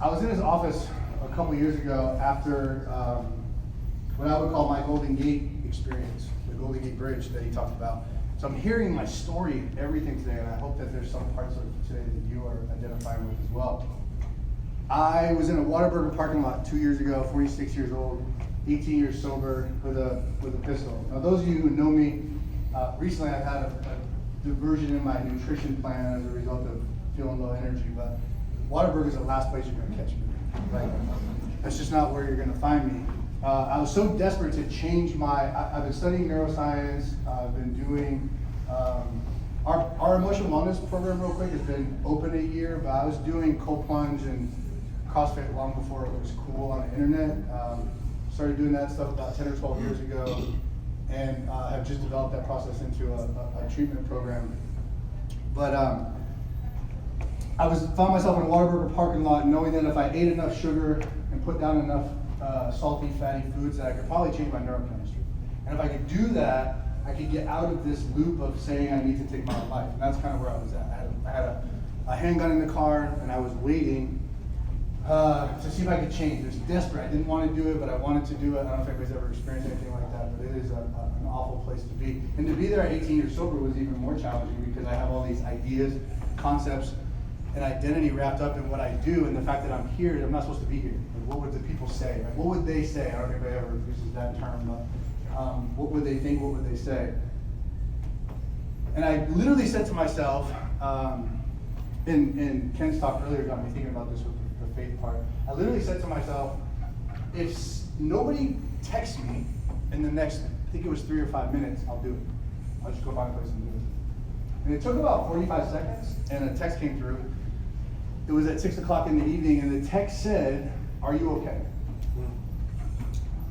I was in his office a couple years ago after what I would call my Golden Gate experience, the Golden Gate Bridge that he talked about. So I'm hearing my story, everything today, and I hope that there's some parts of it today that you are identifying with as well. I was in a Whataburger parking lot 2 years ago, 46 years old, 18 years sober, with a pistol. Now, those of you who know me, recently I've had a diversion in my nutrition plan as a result of feeling low energy, but Whataburger is the last place you're gonna catch me. Like, that's just not where you're gonna find me. I was so desperate to change I've been studying neuroscience, I've been doing, our emotional wellness program real quick has been open a year, but I was doing cold plunge and CrossFit long before it was cool on the internet. Started doing that stuff about 10 or 12 years ago, and have just developed that process into a treatment program. But I found myself in a Whataburger parking lot knowing that if I ate enough sugar and put down enough salty, fatty foods, that I could probably change my neurochemistry. And if I could do that, I could get out of this loop of saying I need to take my own life. And that's kind of where I was at. I had a handgun in the car, and I was waiting to see if I could change. It was desperate. I didn't want to do it, but I wanted to do it. I don't know if anybody's ever experienced anything like that, but it is an awful place to be. And to be there at 18 years sober was even more challenging because I have all these ideas, concepts, and identity wrapped up in what I do, and the fact that I'm here, I'm not supposed to be here. Like, what would the people say? Like, what would they say? I don't know if anybody ever uses that term, but what would they think? What would they say? And I literally said to myself, and Ken's talk earlier got me thinking about this with the faith part. I literally said to myself, if nobody texts me in the next, I think it was 3 or 5 minutes, I'll do it. I'll just go find a place and do it. And it took about 45 seconds, and a text came through. It was at 6 o'clock in the evening, and the text said, "Are you okay?"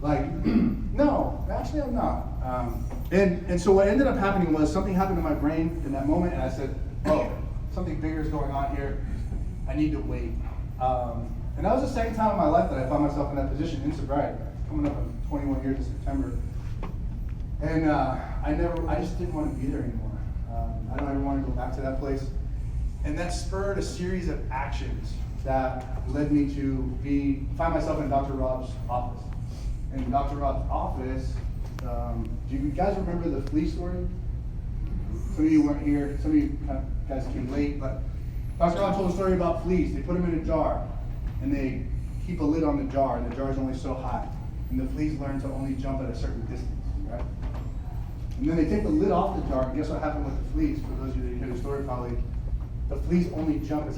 Like, no, actually I'm not. And so what ended up happening was something happened in my brain in that moment, and I said, oh, something bigger is going on here. I need to wait. And that was the second time in my life that I found myself in that position in sobriety, coming up on 21 years in September. And I just didn't want to be there anymore. I don't ever want to go back to that place. And that spurred a series of actions that led me to find myself in Dr. Rob's office. In Dr. Rob's office, do you guys remember the flea story? Some of you weren't here, some of you guys came late, but Dr. Rob told a story about fleas. They put them in a jar, and they keep a lid on the jar, and the jar is only so high. And the fleas learn to only jump at a certain distance, right? And then they take the lid off the jar, and guess what happened with the fleas? For those of you that hear the story probably, the fleas only jump as